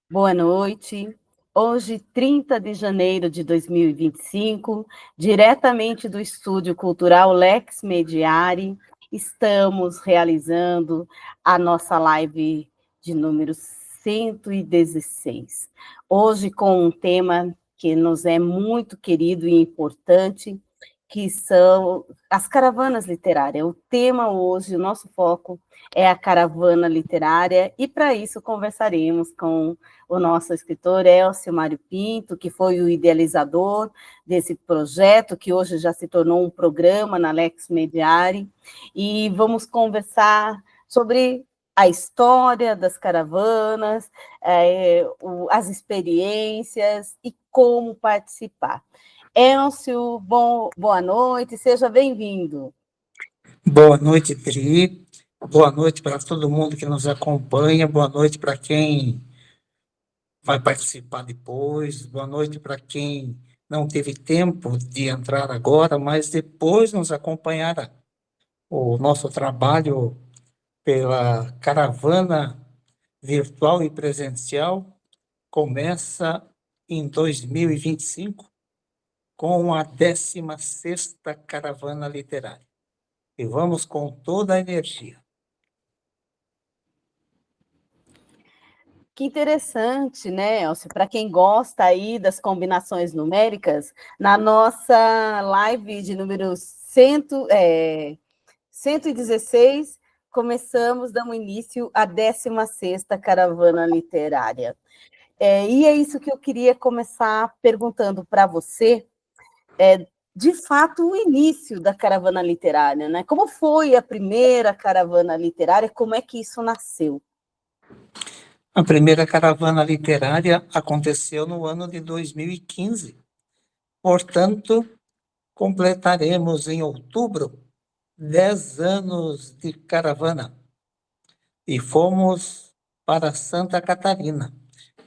Boa noite. Hoje, 30 de janeiro de 2025, diretamente do Estúdio Cultural Lex Mediari, estamos realizando a nossa live de número 116. Hoje, com um tema que nos é muito querido e importante, que são as caravanas literárias. O tema hoje, o nosso foco é a caravana literária, e para isso conversaremos com o nosso escritor Elcio Mário Pinto, que foi o idealizador desse projeto, que hoje já se tornou um programa na Lex Mediari, e vamos conversar sobre a história das caravanas, as experiências e como participar. Elcio, boa noite, seja bem-vindo. Boa noite, Tri. Boa noite para todo mundo que nos acompanha. Boa noite para quem vai participar depois. Boa noite para quem não teve tempo de entrar agora, mas depois nos acompanhará. O nosso trabalho pela caravana virtual e presencial começa em 2025 com a 16ª Caravana Literária. E vamos com toda a energia. Que interessante, né, Elcio? Para quem gosta aí das combinações numéricas, na nossa live de número 116, damos início à 16ª Caravana Literária. E é isso que eu queria começar perguntando para você, de fato, o início da caravana literária, né? Como foi a primeira caravana literária? Como é que isso nasceu? A primeira caravana literária aconteceu no ano de 2015. Portanto, completaremos em outubro 10 anos de caravana e fomos para Santa Catarina.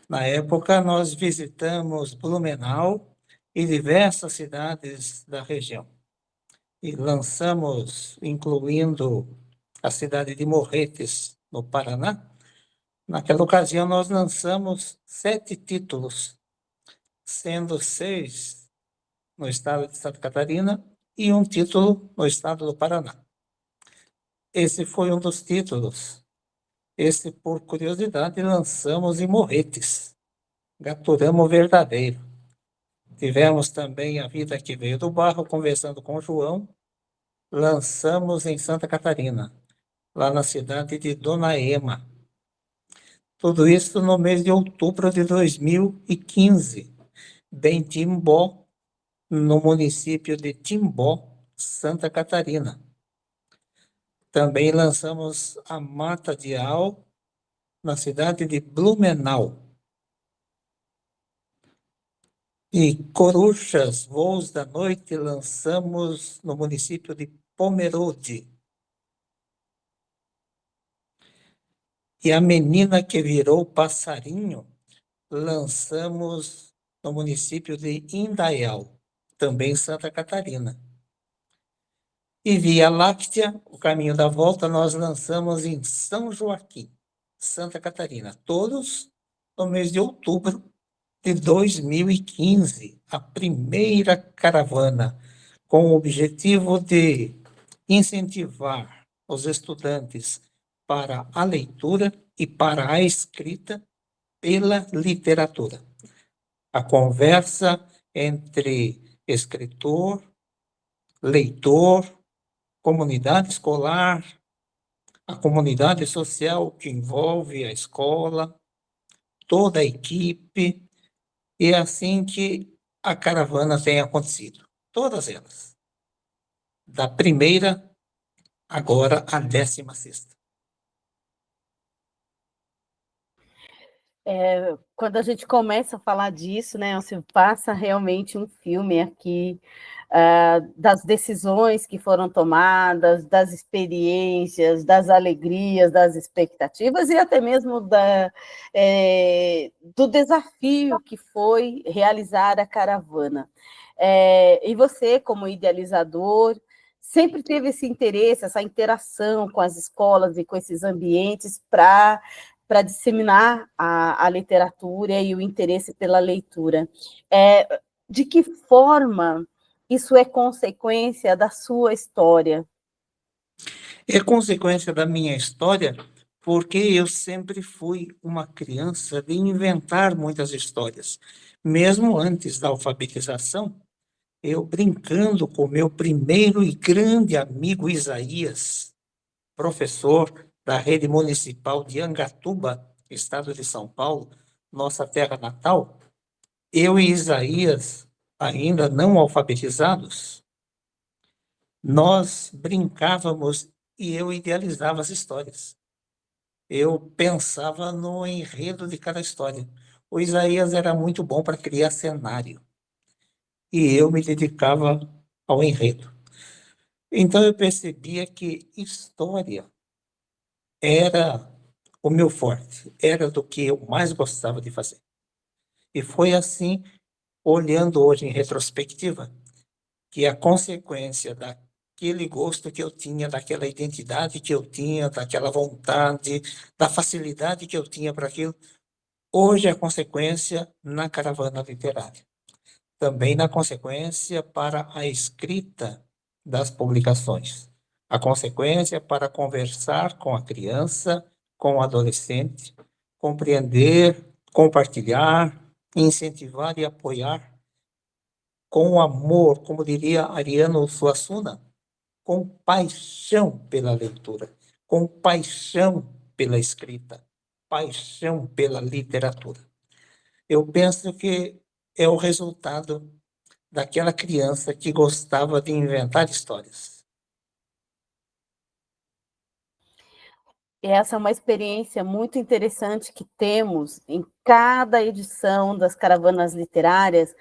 Na época, nós visitamos Blumenau e diversas cidades da região. E lançamos, incluindo a cidade de Morretes, no Paraná. Naquela ocasião, nós lançamos 7 títulos, sendo 6 no estado de Santa Catarina e um título no estado do Paraná. Esse foi um dos títulos. Esse, por curiosidade, lançamos em Morretes, Gaturamo Verdadeiro. Tivemos também A Vida que Veio do Barro, conversando com o João. Lançamos em Santa Catarina, lá na cidade de Dona Ema. Tudo isso no mês de outubro de 2015, em Timbó, no município de Timbó, Santa Catarina. Também lançamos A Mata de Al, na cidade de Blumenau. E Coruchas, Voos da Noite, lançamos no município de Pomerode. E A Menina que Virou Passarinho, lançamos no município de Indaial, também Santa Catarina. E Via Láctea, O Caminho da Volta, nós lançamos em São Joaquim, Santa Catarina, todos no mês de outubro de 2015, a primeira caravana, com o objetivo de incentivar os estudantes para a leitura e para a escrita pela literatura. A conversa entre escritor, leitor, comunidade escolar, a comunidade social que envolve a escola, toda a equipe, e é assim que a caravana tem acontecido. Todas elas. Da primeira, agora a 16ª. Quando a gente começa a falar disso, né, você passa realmente um filme aqui, das decisões que foram tomadas, das experiências, das alegrias, das expectativas e até mesmo do desafio que foi realizar a caravana. E você, como idealizador, sempre teve esse interesse, essa interação com as escolas e com esses ambientes para para disseminar a literatura e o interesse pela leitura. De que forma isso é consequência da sua história? É consequência da minha história, porque eu sempre fui uma criança de inventar muitas histórias. Mesmo antes da alfabetização, eu brincando com meu primeiro e grande amigo Isaías, professor da rede municipal de Angatuba, estado de São Paulo, nossa terra natal, eu e Isaías, ainda não alfabetizados, nós brincávamos e eu idealizava as histórias. Eu pensava no enredo de cada história. O Isaías era muito bom para criar cenário e eu me dedicava ao enredo. Então eu percebia que história era o meu forte, era do que eu mais gostava de fazer. E foi assim, olhando hoje em retrospectiva, que a consequência daquele gosto que eu tinha, daquela identidade que eu tinha, daquela vontade, da facilidade que eu tinha para aquilo, hoje é a consequência na caravana literária. Também na consequência para a escrita das publicações. A consequência para conversar com a criança, com o adolescente, compreender, compartilhar, incentivar e apoiar com amor, como diria Ariano Suassuna, com paixão pela leitura, com paixão pela escrita, paixão pela literatura. Eu penso que é o resultado daquela criança que gostava de inventar histórias. Essa é uma experiência muito interessante que temos em cada edição das caravanas literárias,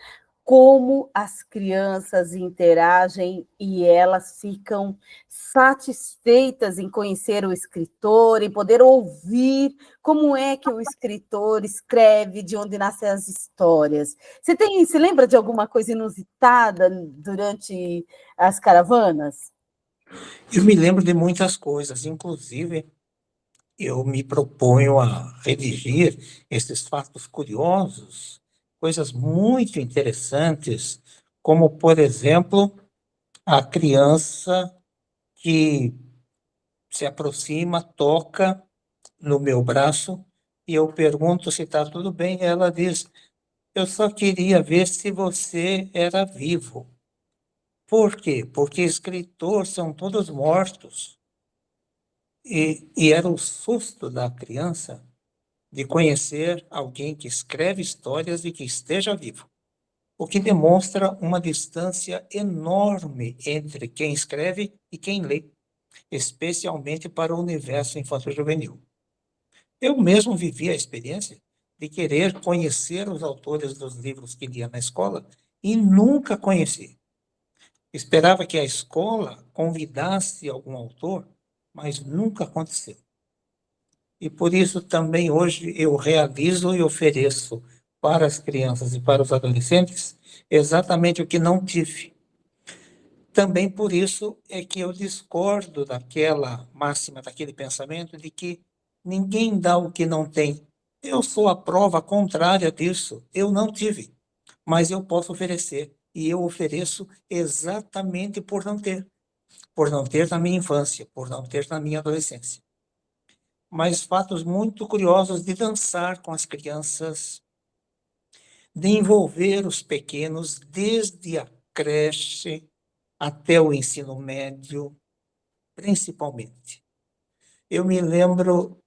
como as crianças interagem e elas ficam satisfeitas em conhecer o escritor, em poder ouvir como é que o escritor escreve, de onde nascem as histórias. Se lembra de alguma coisa inusitada durante as caravanas? Eu me lembro de muitas coisas, inclusive eu me proponho a redigir esses fatos curiosos, coisas muito interessantes, como, por exemplo, a criança que se aproxima, toca no meu braço e eu pergunto se está tudo bem. Ela diz: eu só queria ver se você era vivo. Por quê? Porque escritores são todos mortos. E era o susto da criança de conhecer alguém que escreve histórias e que esteja vivo, o que demonstra uma distância enorme entre quem escreve e quem lê, especialmente para o universo infanto-juvenil. Eu mesmo vivi a experiência de querer conhecer os autores dos livros que lia na escola e nunca conheci. Esperava que a escola convidasse algum autor, mas nunca aconteceu. E por isso também hoje eu realizo e ofereço para as crianças e para os adolescentes exatamente o que não tive. Também por isso é que eu discordo daquela máxima, daquele pensamento de que ninguém dá o que não tem. Eu sou a prova contrária disso. Eu não tive, mas eu posso oferecer. E eu ofereço exatamente por não ter na minha infância, por não ter na minha adolescência. Mas fatos muito curiosos de dançar com as crianças, de envolver os pequenos desde a creche até o ensino médio, principalmente. Eu me lembro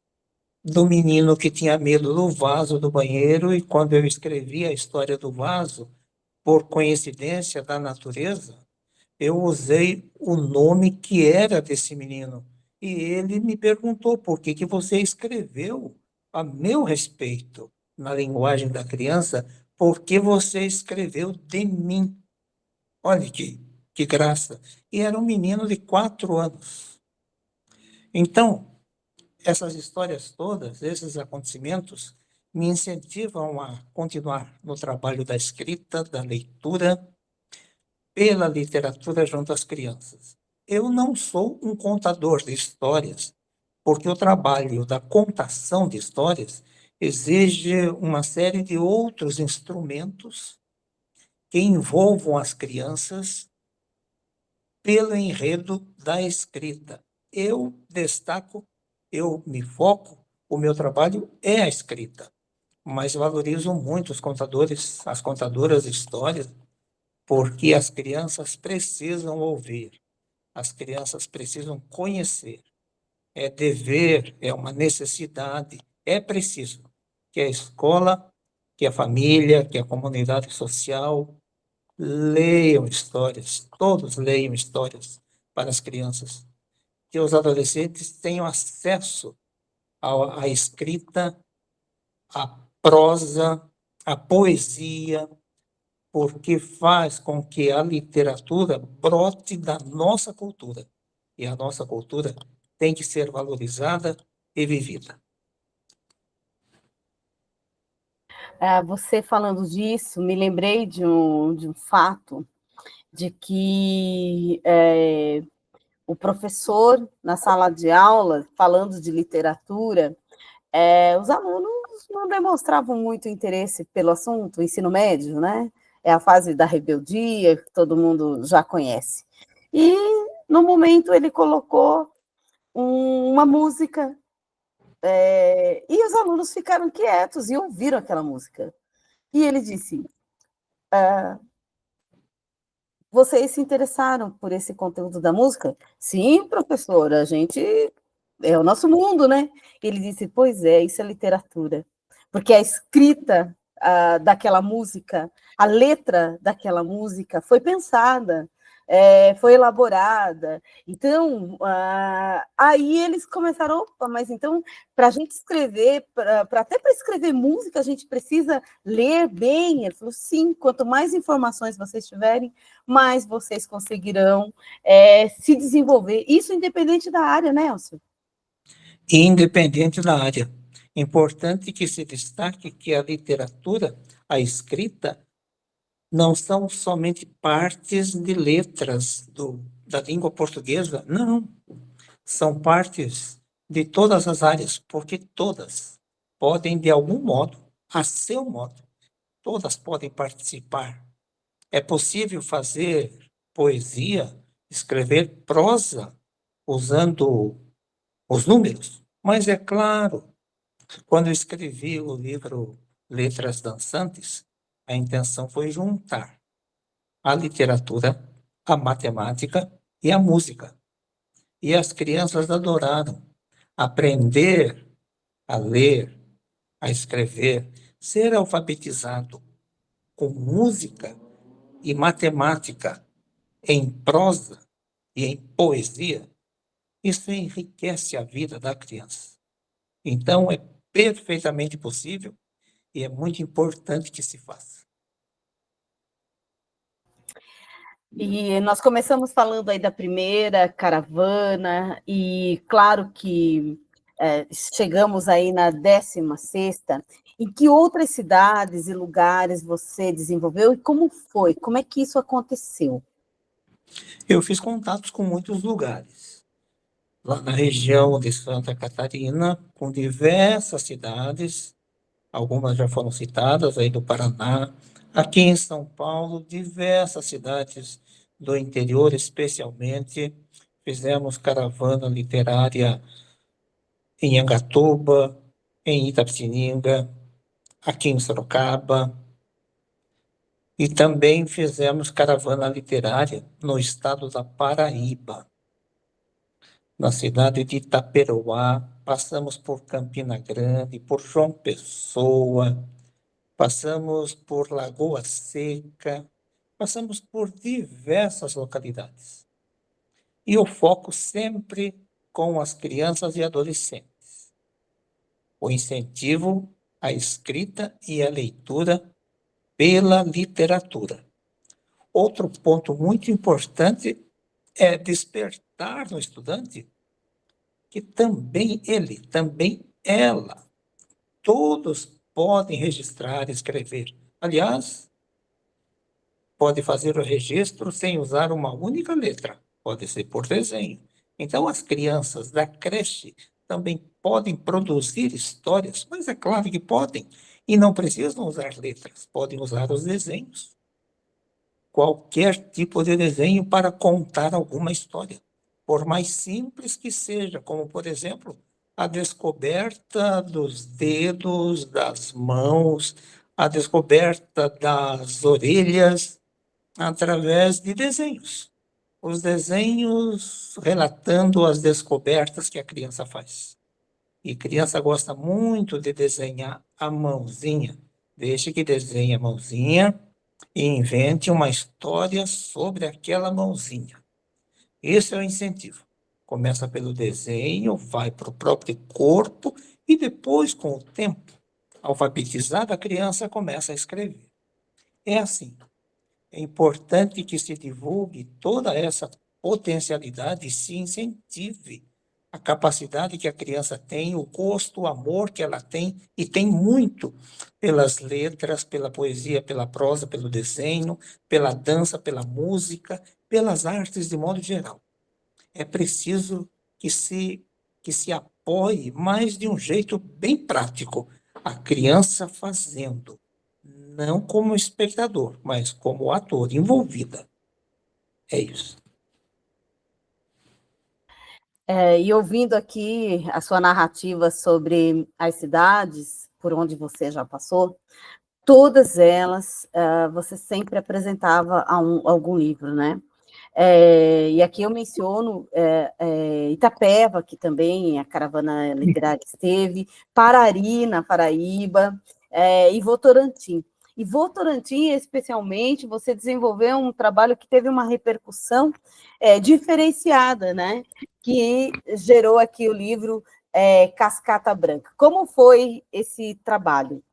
do menino que tinha medo do vaso do banheiro, e quando eu escrevi a história do vaso, por coincidência da natureza, eu usei o nome que era desse menino. E ele me perguntou por que que você escreveu a meu respeito, na linguagem da criança, por que você escreveu de mim? Olha que graça. E era um menino de 4 anos. Então, essas histórias todas, esses acontecimentos, me incentivam a continuar no trabalho da escrita, da leitura, pela literatura junto às crianças. Eu não sou um contador de histórias, porque o trabalho da contação de histórias exige uma série de outros instrumentos que envolvam as crianças pelo enredo da escrita. Eu destaco, eu me foco, o meu trabalho é a escrita, mas valorizo muito os contadores, as contadoras de histórias, porque as crianças precisam ouvir, as crianças precisam conhecer. É dever, é uma necessidade, é preciso que a escola, que a família, que a comunidade social leiam histórias, todos leiam histórias para as crianças, que os adolescentes tenham acesso à escrita, à prosa, à poesia, porque faz com que a literatura brote da nossa cultura. E a nossa cultura tem que ser valorizada e vivida. Você falando disso, me lembrei de um fato de que o professor, na sala de aula, falando de literatura, os alunos não demonstravam muito interesse pelo assunto, o ensino médio, né? É a fase da rebeldia, que todo mundo já conhece. E, no momento, ele colocou uma música, e os alunos ficaram quietos e ouviram aquela música. E ele disse: vocês se interessaram por esse conteúdo da música? Sim, professora, a gente é o nosso mundo, né? Ele disse: pois é, isso é literatura. Porque a escrita daquela música, a letra daquela música foi pensada, foi elaborada. Então, aí eles começaram, opa, mas então, para a gente escrever, até para escrever música, a gente precisa ler bem. Ele falou: sim, quanto mais informações vocês tiverem, mais vocês conseguirão se desenvolver. Isso independente da área, né, Elcio? Independente da área. Importante que se destaque que a literatura, a escrita, não são somente partes de letras da língua portuguesa, não. São partes de todas as áreas, porque todas podem, de algum modo, a seu modo, todas podem participar. É possível fazer poesia, escrever prosa usando os números, mas é claro, quando eu escrevi o livro Letras Dançantes, a intenção foi juntar a literatura, a matemática e a música. E as crianças adoraram aprender a ler, a escrever, ser alfabetizado com música e matemática em prosa e em poesia. Isso enriquece a vida da criança. Então, é perfeitamente possível e é muito importante que se faça. E nós começamos falando aí da primeira caravana, e claro que chegamos aí na 16ª. Em que outras cidades e lugares você desenvolveu e como foi? Como é que isso aconteceu? Eu fiz contatos com muitos lugares. Lá na região de Santa Catarina, com diversas cidades, algumas já foram citadas aí do Paraná. Aqui em São Paulo, diversas cidades do interior, especialmente, fizemos caravana literária em Angatuba, em Itapetininga, aqui em Sorocaba, e também fizemos caravana literária no estado da Paraíba, na cidade de Itaperoá, passamos por Campina Grande, por João Pessoa, passamos por Lagoa Seca, passamos por diversas localidades. E o foco sempre com as crianças e adolescentes. O incentivo à escrita e à leitura pela literatura. Outro ponto muito importante é despertar no estudante que também ele, também ela, todos podem registrar e escrever. Aliás, pode fazer o registro sem usar uma única letra, pode ser por desenho. Então, as crianças da creche também podem produzir histórias, mas é claro que podem, e não precisam usar letras, podem usar os desenhos. Qualquer tipo de desenho para contar alguma história, por mais simples que seja, como, por exemplo, a descoberta dos dedos, das mãos, a descoberta das orelhas, através de desenhos. Os desenhos relatando as descobertas que a criança faz. E criança gosta muito de desenhar a mãozinha. Deixe que desenhe a mãozinha e invente uma história sobre aquela mãozinha. Esse é o incentivo. Começa pelo desenho, vai para o próprio corpo e depois, com o tempo, alfabetizada, a criança começa a escrever. É assim. É importante que se divulgue toda essa potencialidade e se incentive a capacidade que a criança tem, o gosto, o amor que ela tem, e tem muito pelas letras, pela poesia, pela prosa, pelo desenho, pela dança, pela música, pelas artes de modo geral. É preciso que se apoie, mas de um jeito bem prático, a criança fazendo, não como espectador, mas como ator envolvida. É isso. E ouvindo aqui a sua narrativa sobre as cidades por onde você já passou, todas elas, você sempre apresentava algum livro, né? E aqui eu menciono Itapeva, que também a caravana literária esteve, Parari, na Paraíba, e Votorantim. E Votorantim, especialmente, você desenvolveu um trabalho que teve uma repercussão diferenciada, né? Que gerou aqui o livro Cascata Branca. Como foi esse trabalho?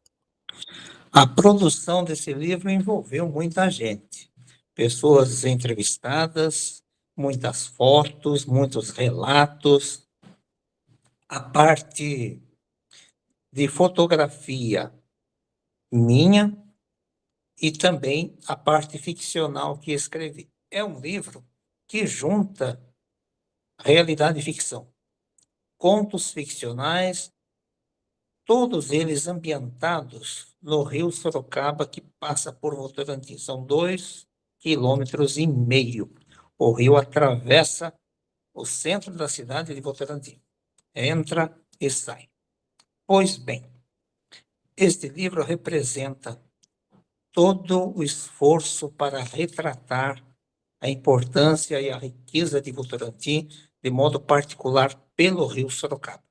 A produção desse livro envolveu muita gente, pessoas entrevistadas, muitas fotos, muitos relatos, a parte de fotografia minha e também a parte ficcional que escrevi. É um livro que junta realidade e ficção, contos ficcionais, todos eles ambientados no rio Sorocaba, que passa por Votorantim. São 2,5 km. O rio atravessa o centro da cidade de Votorantim. Entra e sai. Pois bem, este livro representa todo o esforço para retratar a importância e a riqueza de Votorantim, de modo particular pelo rio Sorocaba.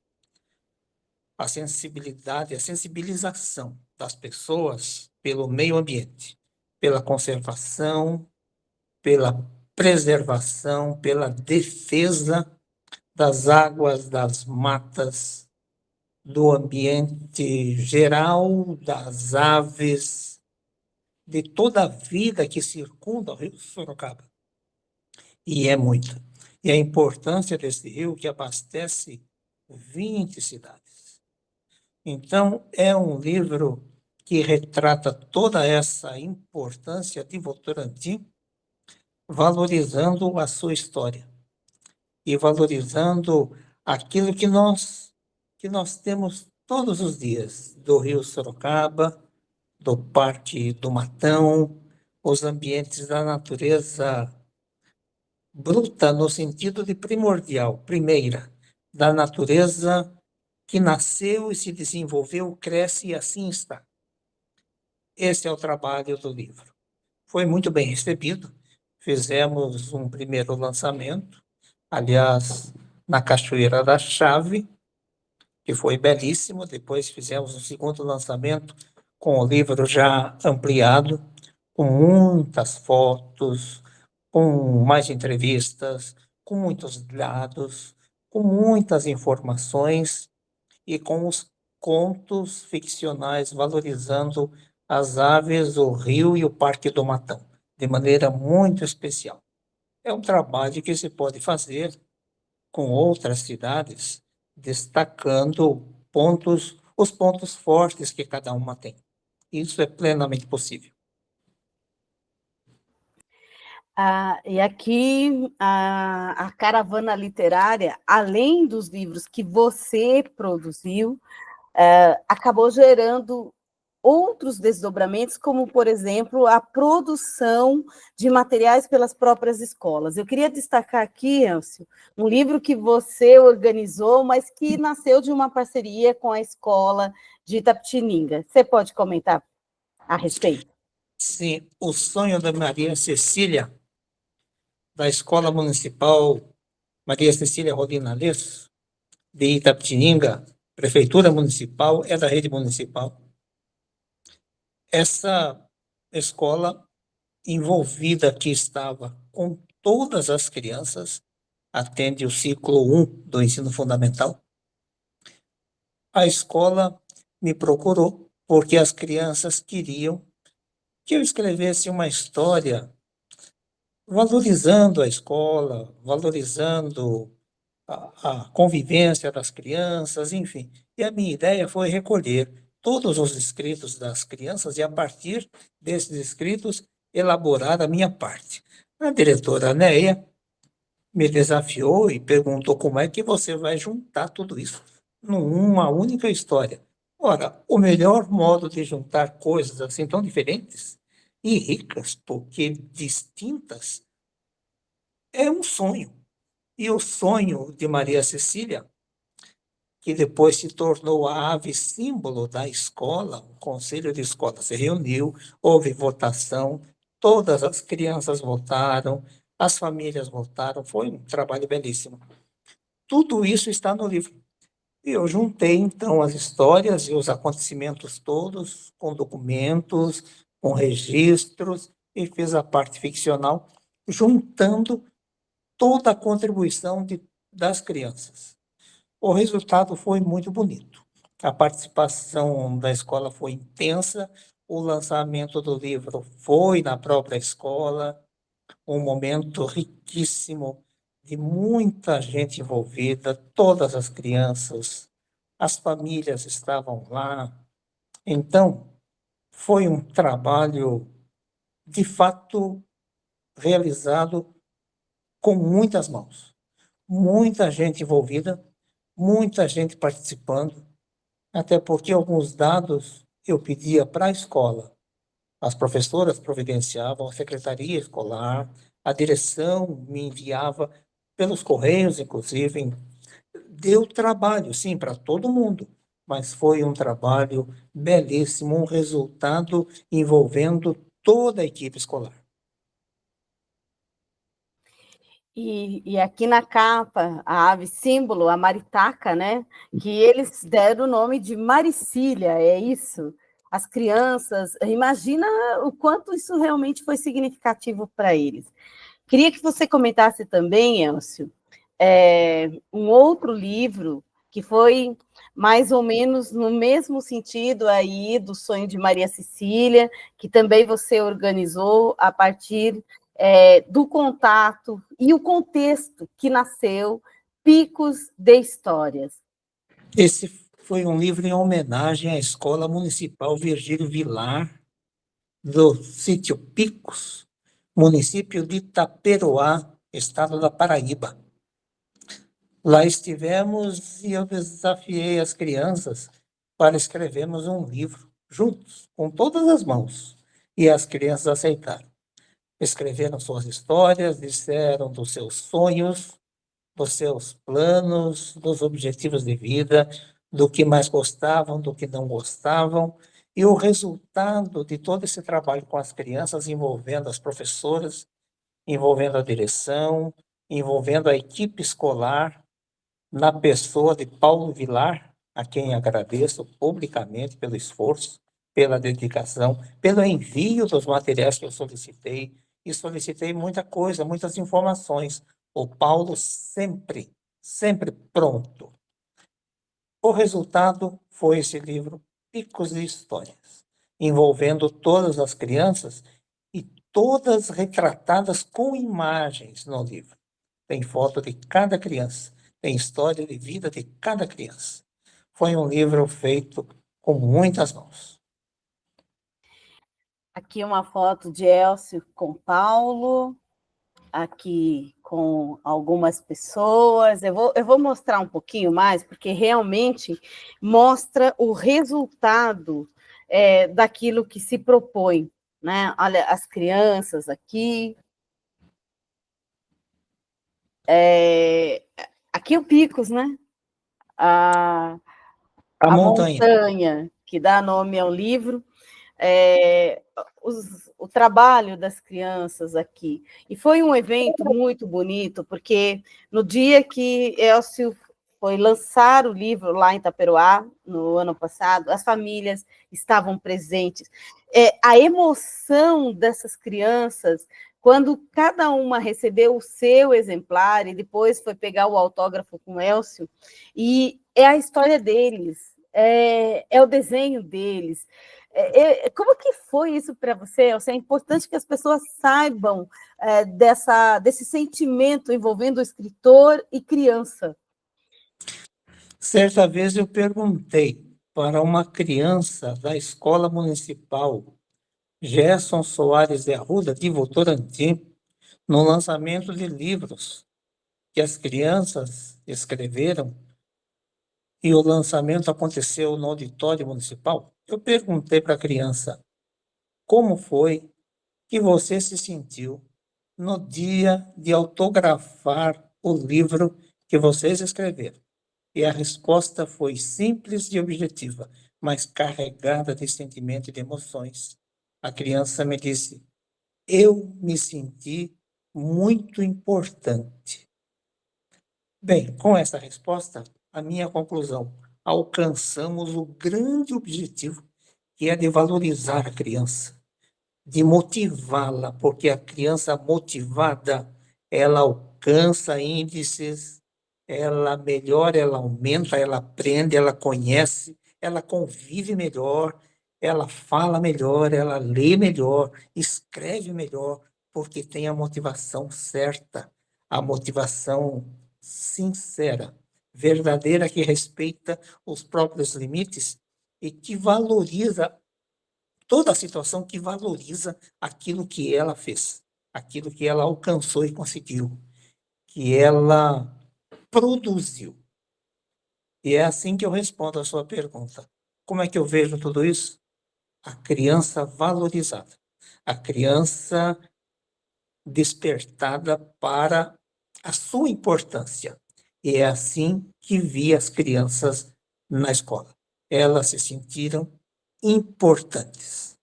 A sensibilidade, a sensibilização das pessoas pelo meio ambiente, pela conservação, pela preservação, pela defesa das águas, das matas, do ambiente geral, das aves, de toda a vida que circunda o rio Sorocaba. E é muita. E a importância desse rio que abastece 20 cidades. Então, é um livro que retrata toda essa importância de Votorantim, valorizando a sua história e valorizando aquilo que nós temos todos os dias, do Rio Sorocaba, do Parque do Matão, os ambientes da natureza bruta no sentido de primordial, primeira, da natureza que nasceu e se desenvolveu, cresce e assim está. Esse é o trabalho do livro. Foi muito bem recebido. Fizemos um primeiro lançamento, aliás, na Cachoeira da Chave, que foi belíssimo. Depois fizemos um segundo lançamento com o livro já ampliado, com muitas fotos, com mais entrevistas, com muitos dados, com muitas informações e com os contos ficcionais valorizando as aves, o rio e o Parque do Matão, de maneira muito especial. É um trabalho que se pode fazer com outras cidades, destacando os pontos fortes que cada uma tem. Isso é plenamente possível. E aqui a caravana literária, além dos livros que você produziu, acabou gerando outros desdobramentos, como, por exemplo, a produção de materiais pelas próprias escolas. Eu queria destacar aqui, Elcio, um livro que você organizou, mas que nasceu de uma parceria com a escola de Itapetininga. Você pode comentar a respeito? Sim, o sonho da Maria Cecília, da Escola Municipal Maria Cecília Rodina Lês, de Itapetininga, Prefeitura Municipal, é da rede municipal. Essa escola envolvida que estava com todas as crianças, atende o ciclo 1 do ensino fundamental. A escola me procurou porque as crianças queriam que eu escrevesse uma história valorizando a escola, valorizando a convivência das crianças, enfim. E a minha ideia foi recolher todos os escritos das crianças e, a partir desses escritos, elaborar a minha parte. A diretora Neia me desafiou e perguntou como é que você vai juntar tudo isso numa única história. Ora, o melhor modo de juntar coisas assim tão diferentes e ricas, porque distintas, é um sonho. E o sonho de Maria Cecília, que depois se tornou a ave símbolo da escola, o conselho de escola se reuniu, houve votação, todas as crianças votaram, as famílias votaram, foi um trabalho belíssimo. Tudo isso está no livro. E eu juntei, então, as histórias e os acontecimentos todos, com documentos, com registros, e fiz a parte ficcional, juntando toda a contribuição das crianças. O resultado foi muito bonito. A participação da escola foi intensa, o lançamento do livro foi na própria escola, um momento riquíssimo, de muita gente envolvida, todas as crianças, as famílias estavam lá. Então, foi um trabalho, de fato, realizado com muitas mãos. Muita gente envolvida, muita gente participando, até porque alguns dados eu pedia para a escola. As professoras providenciavam, a secretaria escolar, a direção me enviava pelos correios, inclusive. Deu trabalho, sim, para todo mundo, mas foi um trabalho belíssimo, um resultado envolvendo toda a equipe escolar. E aqui na capa, a ave símbolo, a maritaca, né? Que eles deram o nome de Maricília, é isso? As crianças, imagina o quanto isso realmente foi significativo para eles. Queria que você comentasse também, Elcio, um outro livro que foi mais ou menos no mesmo sentido aí do sonho de Maria Cecília, que também você organizou a partir do contato e o contexto que nasceu Picos de Histórias. Esse foi um livro em homenagem à Escola Municipal Virgílio Vilar, do sítio Picos, município de Itaperoá, estado da Paraíba. Lá estivemos e eu desafiei as crianças para escrevermos um livro juntos, com todas as mãos. E as crianças aceitaram. Escreveram suas histórias, disseram dos seus sonhos, dos seus planos, dos objetivos de vida, do que mais gostavam, do que não gostavam. E o resultado de todo esse trabalho com as crianças, envolvendo as professoras, envolvendo a direção, envolvendo a equipe escolar, na pessoa de Paulo Vilar, a quem agradeço publicamente pelo esforço, pela dedicação, pelo envio dos materiais que eu solicitei, e solicitei muita coisa, muitas informações. O Paulo sempre, sempre pronto. O resultado foi esse livro, Picos de Histórias, envolvendo todas as crianças e todas retratadas com imagens no livro. Tem foto de cada criança, tem história de vida de cada criança. Foi um livro feito com muitas mãos. Aqui uma foto de Elcio com Paulo. aqui com algumas pessoas. Eu vou mostrar um pouquinho mais, porque realmente mostra o resultado daquilo que se propõe, né? Olha, as crianças aqui. Aqui o Picos, né? A, A a montanha. montanha, que dá nome ao livro. É, o trabalho das crianças aqui. E foi um evento muito bonito, porque no dia que Elcio foi lançar o livro lá em Taperoá, no ano passado, as famílias estavam presentes. A emoção dessas crianças, quando cada uma recebeu o seu exemplar e depois foi pegar o autógrafo com Elcio, e é a história deles, é o desenho deles, como que foi isso para você? É importante que as pessoas saibam desse sentimento envolvendo o escritor e criança. Certa vez eu perguntei para uma criança da escola municipal, Gerson Soares de Arruda, de Votorantim, no lançamento de livros que as crianças escreveram, e o lançamento aconteceu no auditório municipal. Eu perguntei para a criança como foi que você se sentiu no dia de autografar o livro que vocês escreveram. E a resposta foi simples e objetiva, mas carregada de sentimento e de emoções. A criança me disse: eu me senti muito importante. Bem, com essa resposta, a minha conclusão: alcançamos o grande objetivo, que é de valorizar a criança, de motivá-la, porque a criança motivada, ela alcança índices, ela melhora, ela aumenta, ela aprende, ela conhece, ela convive melhor, ela fala melhor, ela lê melhor, escreve melhor, porque tem a motivação certa, a motivação sincera, verdadeira, que respeita os próprios limites e que valoriza toda a situação, que valoriza aquilo que ela fez, aquilo que ela alcançou e conseguiu, que ela produziu. E é assim que eu respondo a sua pergunta. Como é que eu vejo tudo isso? A criança valorizada, a criança despertada para a sua importância. E é assim que vi as crianças na escola. Elas se sentiram importantes.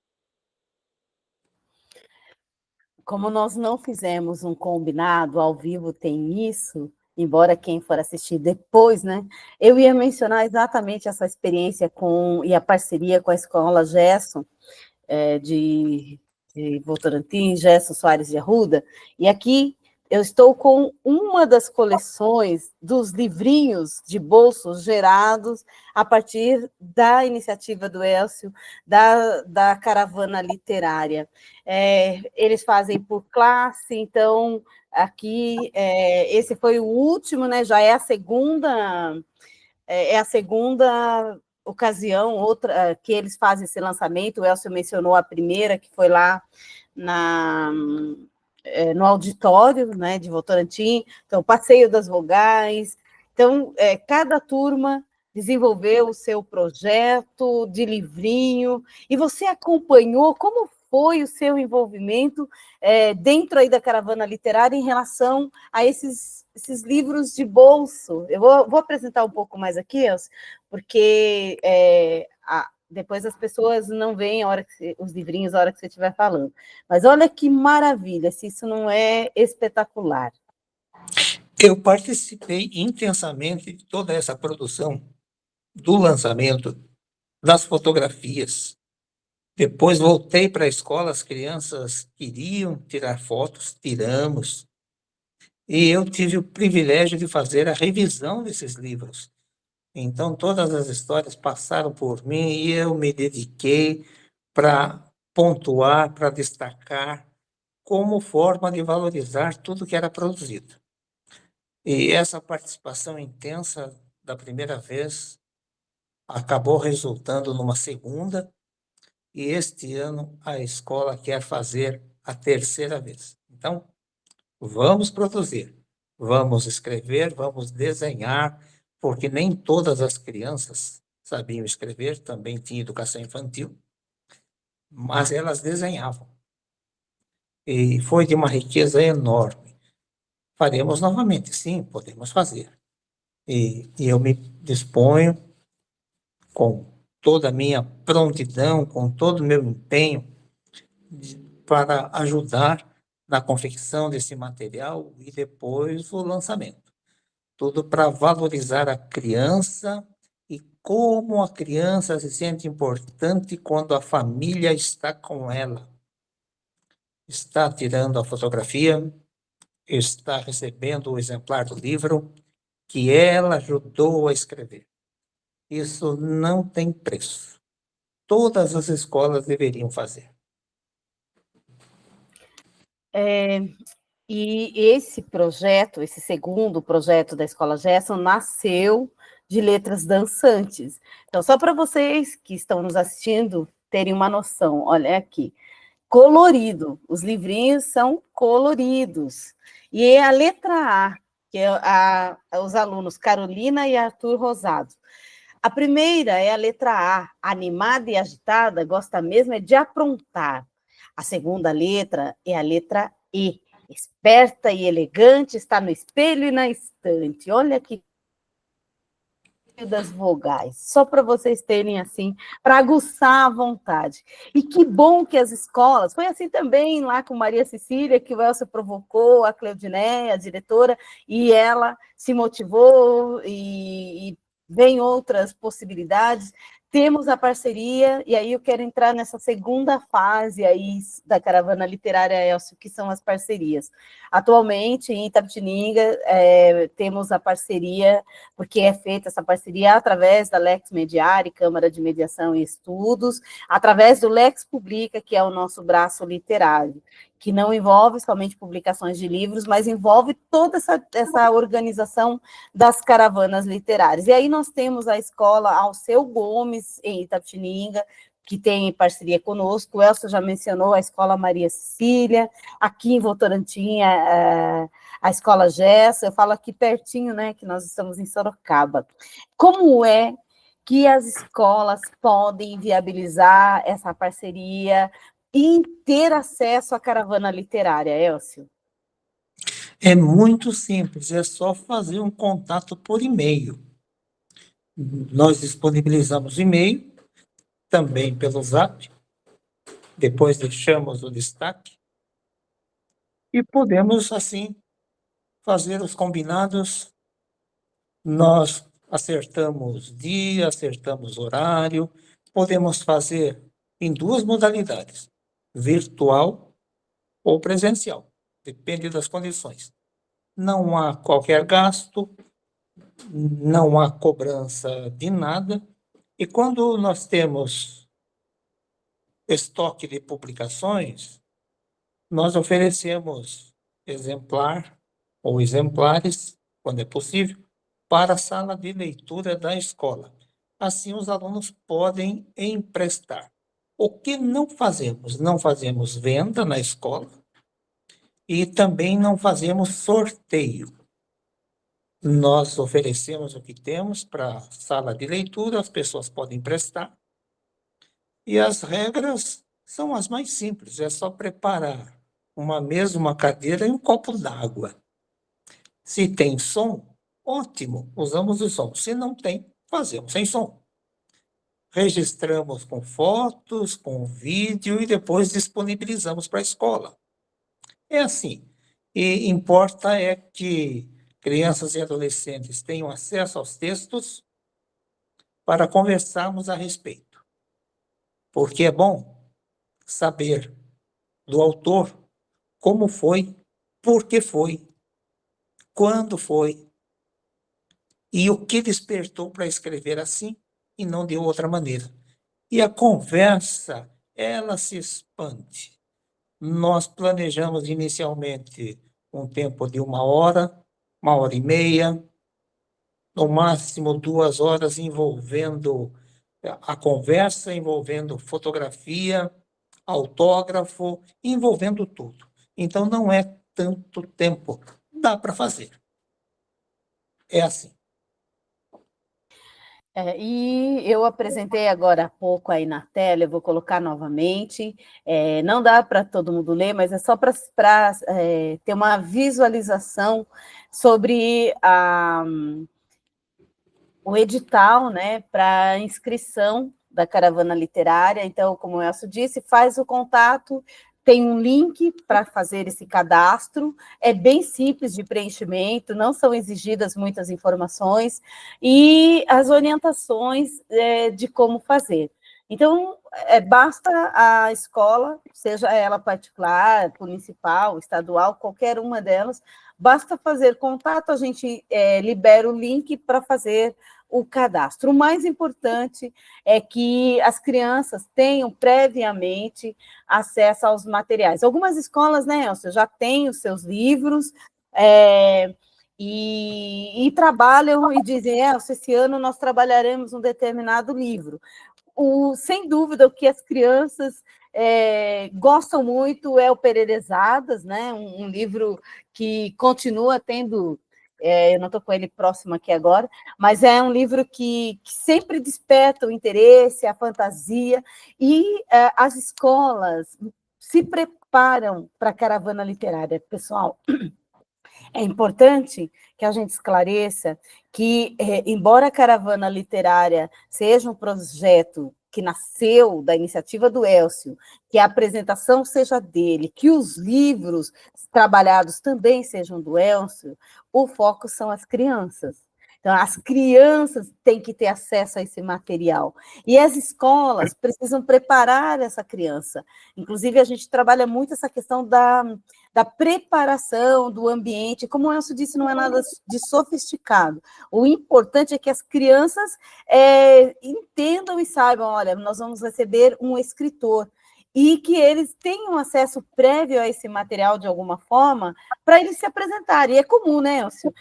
Como nós não fizemos um combinado, ao vivo tem isso, embora quem for assistir depois, né? Eu ia mencionar exatamente essa experiência e a parceria com a Escola Gerson, de Votorantim, Gerson Soares de Arruda, e aqui eu estou com uma das coleções dos livrinhos de bolsos gerados a partir da iniciativa do Elcio, da caravana literária. Eles fazem por classe, então aqui esse foi o último, né? Já é a segunda ocasião, outra que eles fazem esse lançamento. O Elcio mencionou a primeira, que foi lá na, no auditório, né, de Votorantim. Então, passeio das vogais. Então, cada turma desenvolveu o seu projeto de livrinho, e você acompanhou como foi o seu envolvimento dentro aí da caravana literária em relação a esses livros de bolso. Eu vou apresentar um pouco mais aqui, Elcio, porque depois as pessoas não veem os livrinhos a hora que você estiver falando. Mas olha que maravilha, se isso não é espetacular. Eu participei intensamente de toda essa produção, do lançamento, das fotografias. Depois voltei para a escola, as crianças queriam tirar fotos, tiramos. E eu tive o privilégio de fazer a revisão desses livros. Então, todas as histórias passaram por mim e eu me dediquei para pontuar, para destacar, como forma de valorizar tudo que era produzido. E essa participação intensa da primeira vez acabou resultando numa segunda, e este ano a escola quer fazer a terceira vez. Então, Vamos produzir, vamos escrever, vamos desenhar, porque nem todas as crianças sabiam escrever, também tinha educação infantil, mas elas desenhavam. E foi de uma riqueza enorme. Faremos novamente, sim, podemos fazer. E eu me disponho, com toda a minha prontidão, com todo o meu empenho, para ajudar na confecção desse material e depois o lançamento. Tudo para valorizar a criança e como a criança se sente importante quando a família está com ela. Está tirando a fotografia, está recebendo o exemplar do livro que ela ajudou a escrever. Isso não tem preço. Todas as escolas deveriam fazer. E esse projeto, esse segundo projeto da Escola Gerson, nasceu de letras dançantes. Então, só para vocês que estão nos assistindo terem uma noção, olha aqui, colorido, os livrinhos são coloridos. E a letra A, que é os alunos Carolina e Arthur Rosado. A primeira é a letra A, animada e agitada, gosta mesmo é de aprontar. A segunda letra é a letra E, esperta e elegante, está no espelho e na estante. Olha que das vogais, só para vocês terem assim, para aguçar a vontade. E que bom que as escolas, foi assim também lá com Maria Cecília, que o Elcio provocou, a Cleudiné, a diretora, e ela se motivou e vem outras possibilidades. Temos a parceria, e aí eu quero entrar nessa segunda fase aí da Caravana Literária, Elcio, que são as parcerias. Atualmente, em Itapetininga, temos a parceria, porque é feita essa parceria através da Lex Mediare, Câmara de Mediação e Estudos, através do Lex Publica, que é o nosso braço literário, que não envolve somente publicações de livros, mas envolve toda essa organização das caravanas literárias. E aí nós temos a escola Alceu Gomes, em Itapetininga, que tem parceria conosco, o Elcio já mencionou a Escola Maria Cecília, aqui em Votorantim, a Escola Gerson, eu falo aqui pertinho, né, que nós estamos em Sorocaba. Como é que as escolas podem viabilizar essa parceria e ter acesso à caravana literária, Elcio? É muito simples, é só fazer um contato por e-mail. Nós disponibilizamos e-mail, também pelo Zap, depois deixamos o destaque, e podemos, assim, fazer os combinados. Nós acertamos dia, acertamos horário, podemos fazer em duas modalidades, virtual ou presencial, depende das condições. Não há qualquer gasto, não há cobrança de nada, e quando nós temos estoque de publicações, nós oferecemos exemplar ou exemplares, quando é possível, para a sala de leitura da escola. Assim, os alunos podem emprestar. O que não fazemos? Não fazemos venda na escola e também não fazemos sorteio. Nós oferecemos o que temos para a sala de leitura, as pessoas podem emprestar, e as regras são as mais simples, é só preparar uma mesa, uma cadeira e um copo d'água. Se tem som, ótimo, usamos o som. Se não tem, fazemos sem som. Registramos com fotos, com vídeo e depois disponibilizamos para a escola. É assim. E importa é que crianças e adolescentes tenham acesso aos textos para conversarmos a respeito. Porque é bom saber do autor como foi, por que foi, quando foi e o que despertou para escrever assim e não de outra maneira. E a conversa, ela se expande. Nós planejamos inicialmente um tempo de 1 hora e meia, no máximo 2 horas, envolvendo a conversa, envolvendo fotografia, autógrafo, envolvendo tudo. Então, não é tanto tempo. Dá para fazer. É assim. E eu apresentei agora há pouco aí na tela, eu vou colocar novamente. Não dá para todo mundo ler, mas é só para ter uma visualização sobre o edital, né, para inscrição da caravana literária. Então, como o Elcio disse, faz o contato, tem um link para fazer esse cadastro, é bem simples de preenchimento, não são exigidas muitas informações, e as orientações de como fazer. Então, basta a escola, seja ela particular, municipal, estadual, qualquer uma delas, basta fazer contato, a gente libera o link para fazer o cadastro. O mais importante é que as crianças tenham previamente acesso aos materiais. Algumas escolas, né, Elcio, já têm os seus livros e trabalham e dizem, Elcio, esse ano nós trabalharemos um determinado livro. Sem dúvida, o que as crianças gostam muito é o Pererezadas, né? Um livro que continua tendo, eu não estou com ele próximo aqui agora, mas é um livro que sempre desperta o interesse, a fantasia, e as escolas se preparam para a caravana literária. Pessoal, é importante que a gente esclareça que, embora a caravana literária seja um projeto que nasceu da iniciativa do Elcio, que a apresentação seja dele, que os livros trabalhados também sejam do Elcio, o foco são as crianças. Então, as crianças têm que ter acesso a esse material. E as escolas precisam preparar essa criança. Inclusive, a gente trabalha muito essa questão da preparação do ambiente. Como o Elcio disse, não é nada de sofisticado. O importante é que as crianças entendam e saibam, olha, nós vamos receber um escritor, e que eles tenham acesso prévio a esse material de alguma forma, para eles se apresentarem. E é comum, né, Elcio?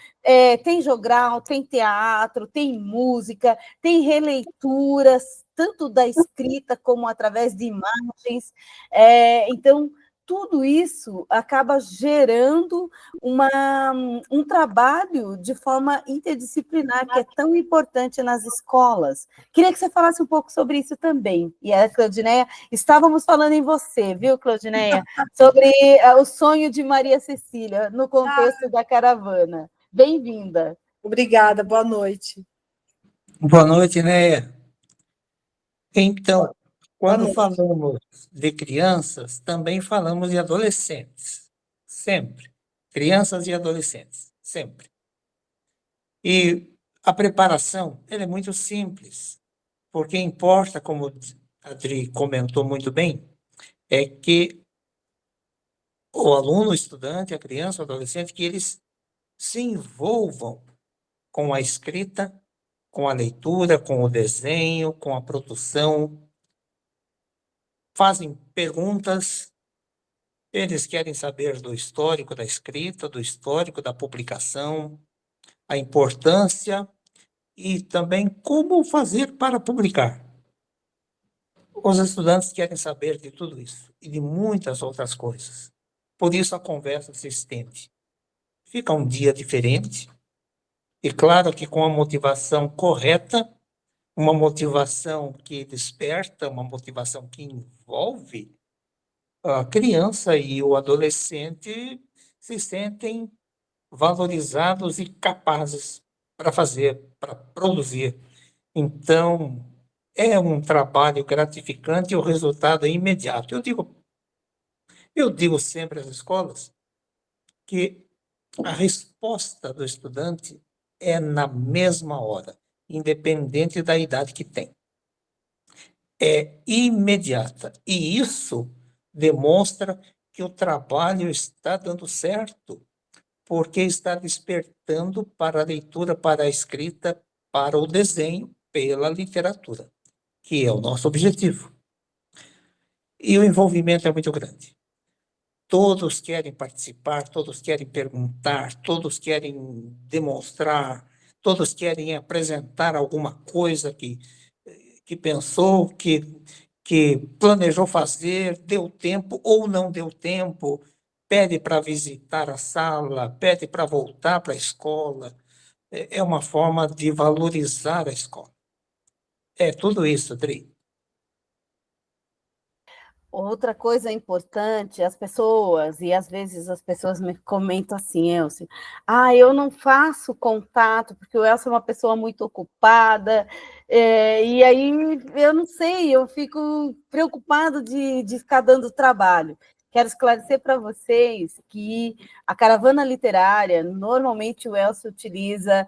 Tem jogral, tem teatro, tem música, tem releituras, tanto da escrita como através de imagens. Então, tudo isso acaba gerando um trabalho de forma interdisciplinar, que é tão importante nas escolas. Queria que você falasse um pouco sobre isso também. E a Claudineia, estávamos falando em você, viu, Claudineia? Sobre o sonho de Maria Cecília no contexto da caravana. Bem-vinda. Obrigada, boa noite. Boa noite, Néia. Então, Boa quando noite. falamos de crianças, também falamos de adolescentes. Sempre. Crianças e adolescentes. Sempre. E a preparação, ela é muito simples, porque importa, como a Adri comentou muito bem, é que o aluno, o estudante, a criança, o adolescente, que eles se envolvam com a escrita, com a leitura, com o desenho, com a produção, fazem perguntas, eles querem saber do histórico da escrita, do histórico da publicação, a importância e também como fazer para publicar. Os estudantes querem saber de tudo isso e de muitas outras coisas. Por isso a conversa se estende. Fica um dia diferente, e claro que com a motivação correta, uma motivação que desperta, uma motivação que envolve, a criança e o adolescente se sentem valorizados e capazes para fazer, para produzir. Então, é um trabalho gratificante e o resultado é imediato. Eu digo sempre às escolas que a resposta do estudante é na mesma hora, independente da idade que tem. É imediata. E isso demonstra que o trabalho está dando certo, porque está despertando para a leitura, para a escrita, para o desenho, pela literatura, que é o nosso objetivo. E o envolvimento é muito grande. Todos querem participar, todos querem perguntar, todos querem demonstrar, todos querem apresentar alguma coisa que pensou, que planejou fazer, deu tempo ou não deu tempo, pede para visitar a sala, pede para voltar para a escola. É uma forma de valorizar a escola. É tudo isso, Dri. Outra coisa importante, as pessoas, e às vezes as pessoas me comentam assim, Elcio, eu não faço contato, porque o Elcio é uma pessoa muito ocupada, e aí eu não sei, eu fico preocupado de ficar dando trabalho. Quero esclarecer para vocês que a caravana literária, normalmente o Elcio utiliza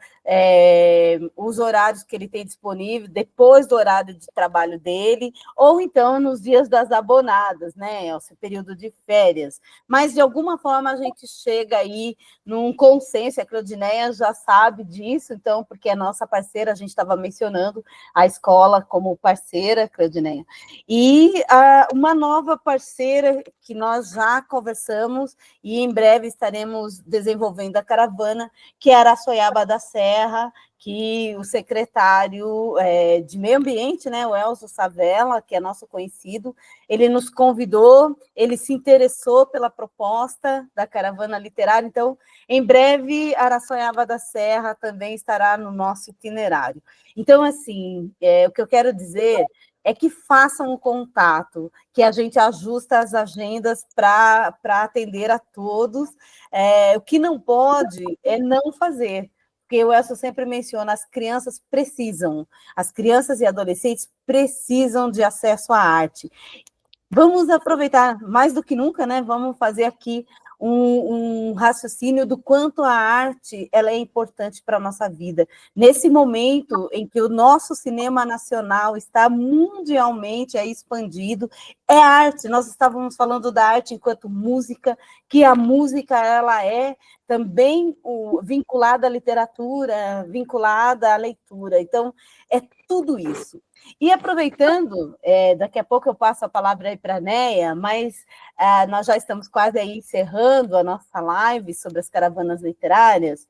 os horários que ele tem disponível, depois do horário de trabalho dele, ou então nos dias das abonadas, né, Elcio, período de férias. Mas, de alguma forma, a gente chega aí num consenso, a Claudineia já sabe disso, então, porque é nossa parceira, a gente estava mencionando a escola como parceira, Claudineia. E uma nova parceira que nós já conversamos e em breve estaremos desenvolvendo a caravana, que é Araçoiaba da Serra, que o secretário de Meio Ambiente, né, o Elzo Savella, que é nosso conhecido, ele nos convidou, ele se interessou pela proposta da caravana literária, então, em breve, Araçoiaba da Serra também estará no nosso itinerário. Então, assim, o que eu quero dizer é que façam o contato, que a gente ajusta as agendas para atender a todos. O que não pode é não fazer, porque o Elcio sempre menciona, as crianças e adolescentes precisam de acesso à arte. Vamos aproveitar mais do que nunca, né? Vamos fazer aqui um raciocínio do quanto a arte ela é importante para a nossa vida. Nesse momento em que o nosso cinema nacional está mundialmente expandido, é arte. Nós estávamos falando da arte enquanto música, que a música ela é também vinculada à literatura, vinculada à leitura. Então, é tudo isso. E aproveitando, daqui a pouco eu passo a palavra aí para a Neia, mas nós já estamos quase aí encerrando a nossa live sobre as caravanas literárias.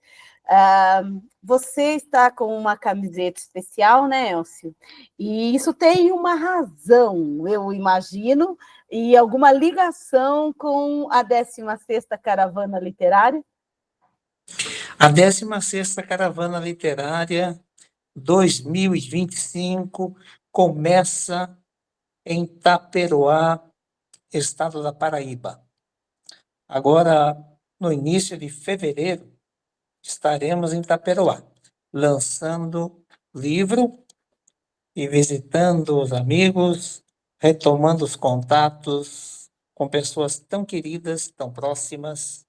Você está com uma camiseta especial, né, Elcio? E isso tem uma razão, eu imagino, e alguma ligação com a 16ª Caravana Literária? A 16ª Caravana Literária 2025 começa em Taperoá, estado da Paraíba. Agora, no início de fevereiro, estaremos em Taperoá, lançando livro e visitando os amigos, retomando os contatos com pessoas tão queridas, tão próximas.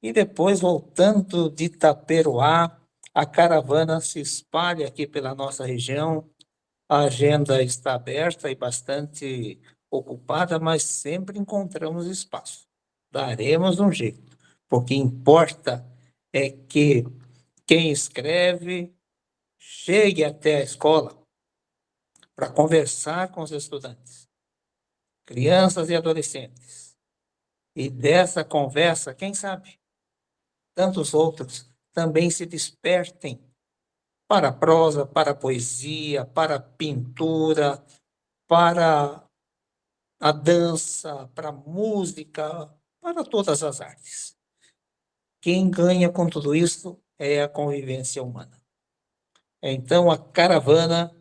E depois, voltando de Taperoá, a caravana se espalha aqui pela nossa região. A agenda está aberta e bastante ocupada, mas sempre encontramos espaço. Daremos um jeito, porque importa é que quem escreve chegue até a escola para conversar com os estudantes, crianças e adolescentes. E dessa conversa, quem sabe, tantos outros também se despertem para a prosa, para a poesia, para a pintura, para a dança, para a música, para todas as artes. Quem ganha com tudo isso é a convivência humana. Então, a caravana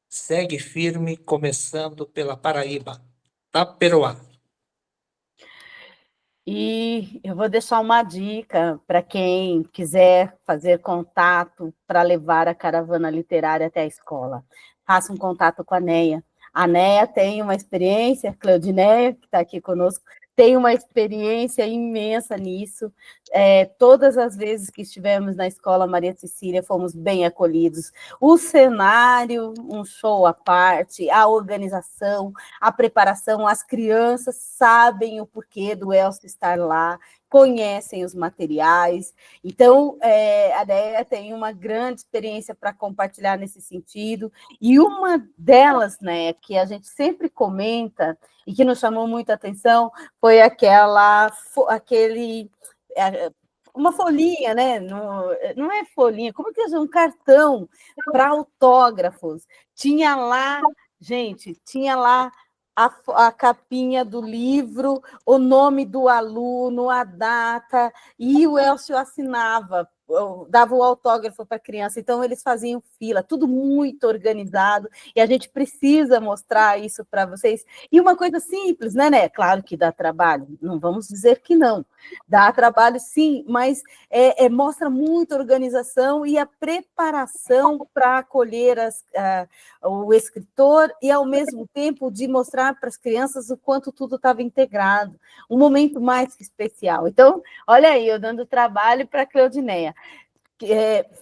segue firme, começando pela Paraíba, Taperoá. E eu vou deixar uma dica para quem quiser fazer contato para levar a caravana literária até a escola. Faça um contato com a Neia. A Neia tem uma experiência, Claudineia, que está aqui conosco, tem uma experiência imensa nisso. Todas as vezes que estivemos na Escola Maria Cecília, fomos bem acolhidos. O cenário, um show à parte, a organização, a preparação, as crianças sabem o porquê do Elcio estar lá, conhecem os materiais. Então, a Neia tem uma grande experiência para compartilhar nesse sentido. E uma delas, né, que a gente sempre comenta e que nos chamou muita atenção foi uma folhinha, né? Não é folhinha, como que é um cartão para autógrafos. Tinha lá, gente, tinha lá a capinha do livro, o nome do aluno, a data, e o Elcio assinava, dava o autógrafo para a criança, então eles faziam fila, tudo muito organizado, e a gente precisa mostrar isso para vocês. E uma coisa simples, né? Claro que dá trabalho, não vamos dizer que não, dá trabalho sim, mas mostra muita organização e a preparação para acolher o escritor e, ao mesmo tempo, de mostrar para as crianças o quanto tudo estava integrado, um momento mais que especial. Então, olha aí, eu dando trabalho para a Claudineia.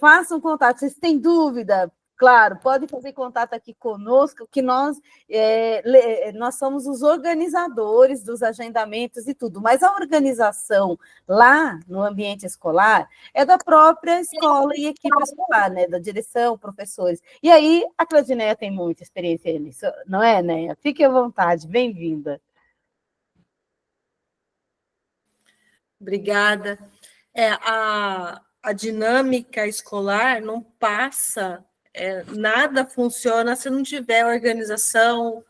Façam contato, vocês têm dúvida? Claro, podem fazer contato aqui conosco, que nós somos os organizadores dos agendamentos e tudo, mas a organização lá no ambiente escolar é da própria escola e equipe escolar, né? Da direção, professores. E aí, a Claudineia tem muita experiência nisso, não é, Neia? Fique à vontade, bem-vinda. Obrigada. A dinâmica escolar não passa, nada funciona se não tiver organização,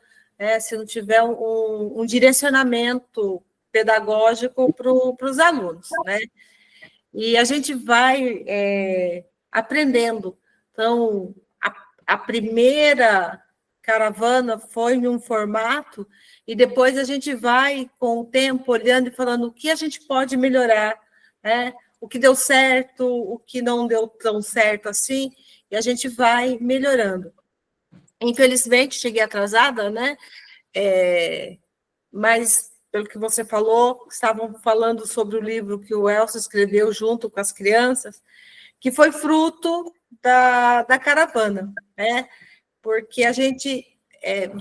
se não tiver um direcionamento pedagógico para os alunos, né? E a gente vai aprendendo. Então, a primeira caravana foi em um formato, e depois a gente vai, com o tempo, olhando e falando o que a gente pode melhorar, né? O que deu certo, o que não deu tão certo assim, e a gente vai melhorando. Infelizmente, cheguei atrasada, né? Mas, pelo que você falou, estavam falando sobre o livro que o Elcio escreveu junto com as crianças, que foi fruto da caravana, né? Porque a gente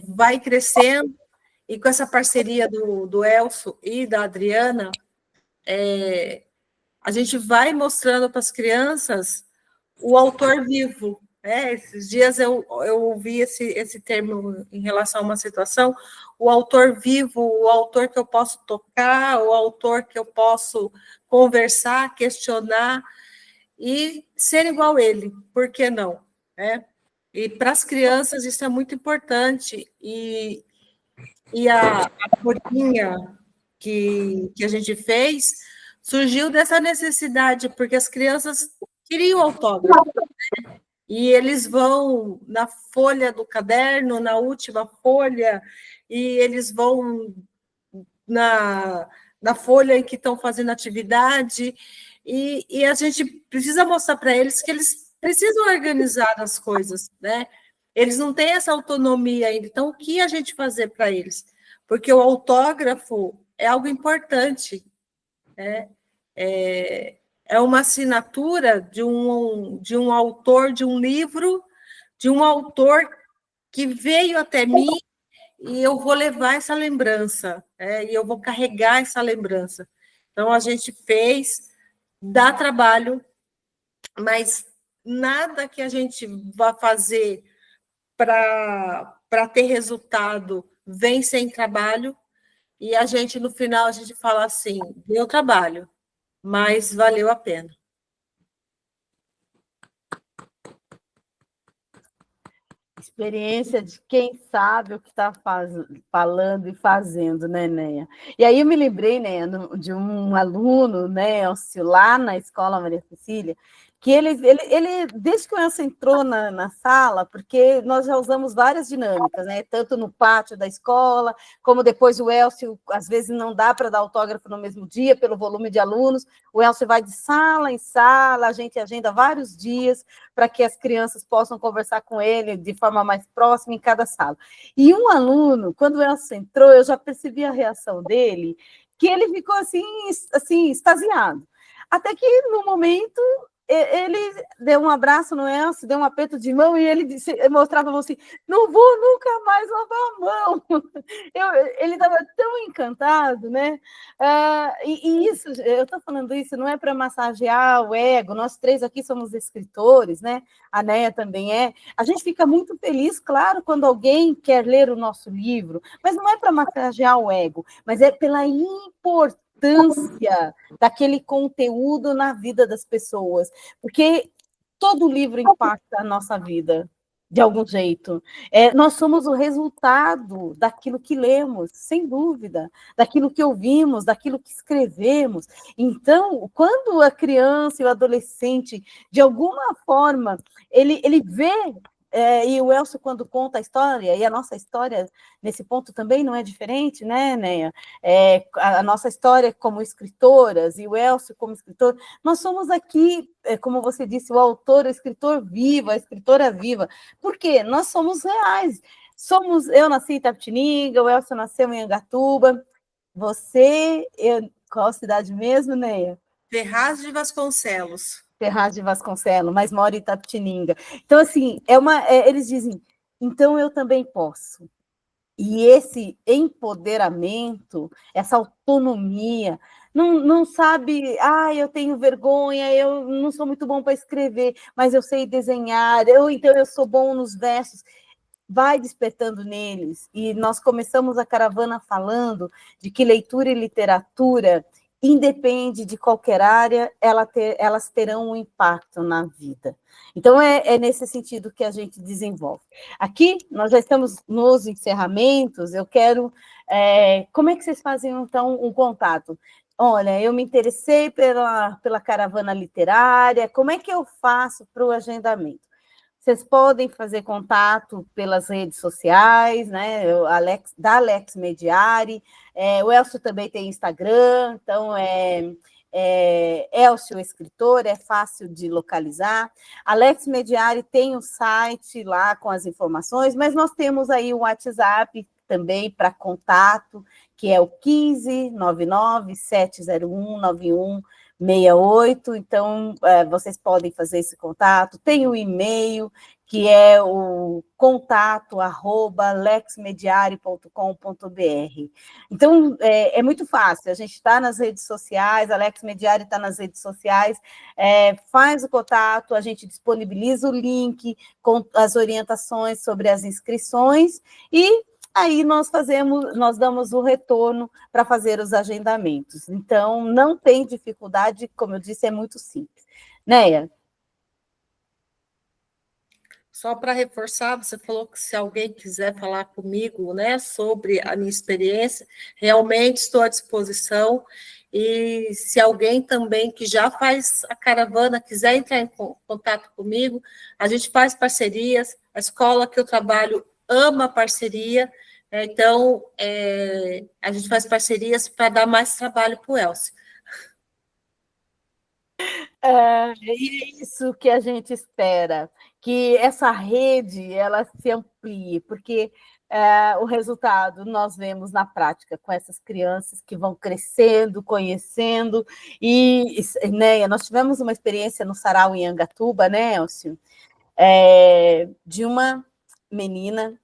vai crescendo, e com essa parceria do Elcio e da Adriana, a gente vai mostrando para as crianças o autor vivo. Esses dias eu ouvi esse termo em relação a uma situação, o autor vivo, o autor que eu posso tocar, o autor que eu posso conversar, questionar, e ser igual a ele, por que não? E para as crianças isso é muito importante, e a folhinha que a gente fez surgiu dessa necessidade, porque as crianças queriam autógrafo, e eles vão na folha do caderno, na última folha, e eles vão na folha em que estão fazendo atividade, e a gente precisa mostrar para eles que eles precisam organizar as coisas, né? Eles não têm essa autonomia ainda, então o que a gente fazer para eles? Porque o autógrafo é algo importante, né? É uma assinatura de um autor de um livro, de um autor que veio até mim, e eu vou levar essa lembrança, e eu vou carregar essa lembrança. Então, a gente fez, dá trabalho, mas nada que a gente vá fazer para ter resultado vem sem trabalho, e a gente, no final, a gente fala assim, deu trabalho, mas valeu a pena. Experiência de quem sabe o que está falando e fazendo, né, Neia? E aí eu me lembrei, né, de um aluno, né, Elcio, lá na Escola Maria Cecília, que ele desde que o Elcio entrou na sala, porque nós já usamos várias dinâmicas, né, tanto no pátio da escola, como depois o Elcio, às vezes não dá para dar autógrafo no mesmo dia, pelo volume de alunos, o Elcio vai de sala em sala, a gente agenda vários dias para que as crianças possam conversar com ele de forma mais próxima em cada sala. E um aluno, quando o Elcio entrou, eu já percebi a reação dele, que ele ficou assim extasiado. Até que, no momento, ele deu um abraço no Elcio, deu um aperto de mão, e ele mostrava a mão assim, não vou nunca mais lavar a mão. Ele estava tão encantado, né? E isso, eu estou falando isso, não é para massagear o ego, nós três aqui somos escritores, né? A Neia também é. A gente fica muito feliz, claro, quando alguém quer ler o nosso livro, mas não é para massagear o ego, mas é pela importância daquele conteúdo na vida das pessoas, porque todo livro impacta a nossa vida, de algum jeito. Nós somos o resultado daquilo que lemos, sem dúvida, daquilo que ouvimos, daquilo que escrevemos. Então, quando a criança e o adolescente, de alguma forma, ele vê, e o Elcio, quando conta a história, e a nossa história, nesse ponto, também não é diferente, né, Neia? A nossa história como escritoras, e o Elcio como escritor, nós somos aqui, como você disse, o autor, o escritor vivo, a escritora viva. Por quê? Nós somos reais. Eu nasci em Itapetininga, o Elcio nasceu em Angatuba. Qual cidade mesmo, Neia? Ferraz de Vasconcelos. Ferraz de Vasconcelos, mas mora em Itapetininga. Então, assim, eles dizem, então eu também posso. E esse empoderamento, essa autonomia, não sabe, eu tenho vergonha, eu não sou muito bom para escrever, mas eu sei desenhar, então eu sou bom nos versos. Vai despertando neles. E nós começamos a caravana falando de que leitura e literatura, independe de qualquer área, elas terão um impacto na vida. Então, é nesse sentido que a gente desenvolve. Aqui, nós já estamos nos encerramentos, eu quero... como é que vocês fazem, então, um contato? Olha, eu me interessei pela caravana literária, como é que eu faço para o agendamento? Vocês podem fazer contato pelas redes sociais, né? Da Alex Mediari. O Elcio também tem Instagram, então Elcio Escritor, é fácil de localizar. Alex Mediari tem um site lá com as informações, mas nós temos aí o WhatsApp também para contato, que é o 1599-701-9168. Então, vocês podem fazer esse contato. Tem o e-mail, que é o contato@lexmediari.com.br. Então, é muito fácil, a gente está nas redes sociais, a Lex Mediari está nas redes sociais, faz o contato, a gente disponibiliza o link com as orientações sobre as inscrições, e aí nós damos o retorno para fazer os agendamentos. Então, não tem dificuldade, como eu disse, é muito simples. Neia? Só para reforçar, você falou que se alguém quiser falar comigo, né, sobre a minha experiência, realmente estou à disposição. E se alguém também que já faz a caravana quiser entrar em contato comigo, a gente faz parcerias. A escola que eu trabalho ama parceria, então a gente faz parcerias para dar mais trabalho para o Elcio. E é isso que a gente espera, que essa rede ela se amplie, porque o resultado nós vemos na prática com essas crianças que vão crescendo, conhecendo, né, nós tivemos uma experiência no Sarau em Angatuba, né, Elcio? De uma menina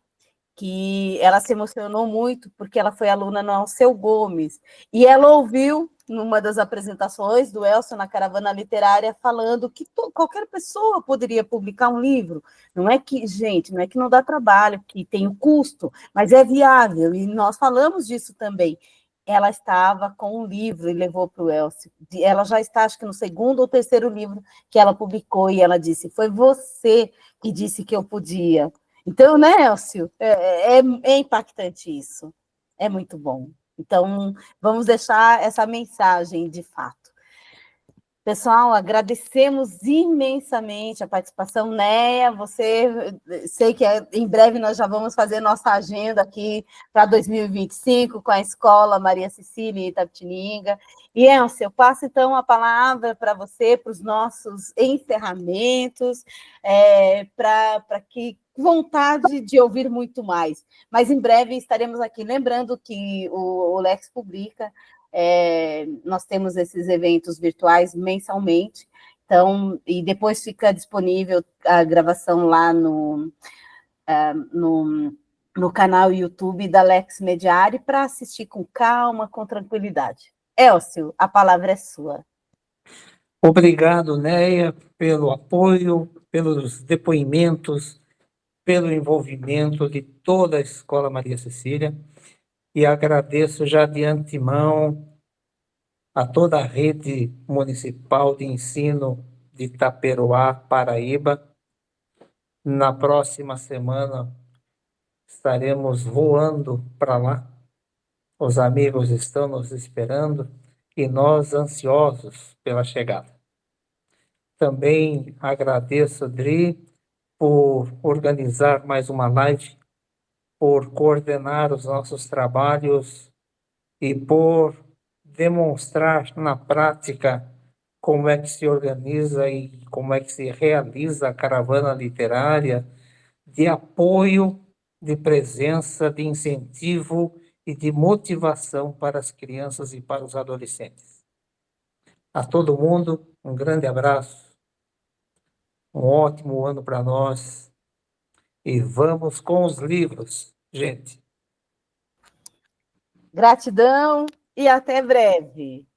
que ela se emocionou muito porque ela foi aluna no Alceu Gomes, e ela ouviu numa das apresentações do Elcio na Caravana Literária falando que qualquer pessoa poderia publicar um livro. Não é que, gente, não é que não dá trabalho, que tem o custo, mas é viável, e nós falamos disso também. Ela estava com um livro e levou para o Elcio. Ela já está, acho que no segundo ou terceiro livro que ela publicou, e ela disse, foi você que disse que eu podia. Então, né, Elcio, é impactante isso, é muito bom. Então, vamos deixar essa mensagem de fato. Pessoal, agradecemos imensamente a participação, Neia, sei que em breve nós já vamos fazer nossa agenda aqui para 2025 com a Escola Maria Cecília Itapetininga. E, Elcio, eu passo então a palavra para você, para os nossos encerramentos, para que vontade de ouvir muito mais. Mas em breve estaremos aqui, lembrando que o Lex publica, nós temos esses eventos virtuais mensalmente, então, e depois fica disponível a gravação lá no canal YouTube da Lex Mediari para assistir com calma, com tranquilidade. Elcio, a palavra é sua. Obrigado, Neia, pelo apoio, pelos depoimentos, pelo envolvimento de toda a Escola Maria Cecília, e agradeço já de antemão a toda a rede municipal de ensino de Itaperoá, Paraíba, Na próxima semana estaremos voando para lá. Os amigos estão nos esperando e nós ansiosos pela chegada. Também agradeço, Dri, por organizar mais uma live, por coordenar os nossos trabalhos e por demonstrar na prática como é que se organiza e como é que se realiza a caravana literária de apoio, de presença, de incentivo e de motivação para as crianças e para os adolescentes. A todo mundo, um grande abraço, um ótimo ano para nós e vamos com os livros, gente. Gratidão e até breve.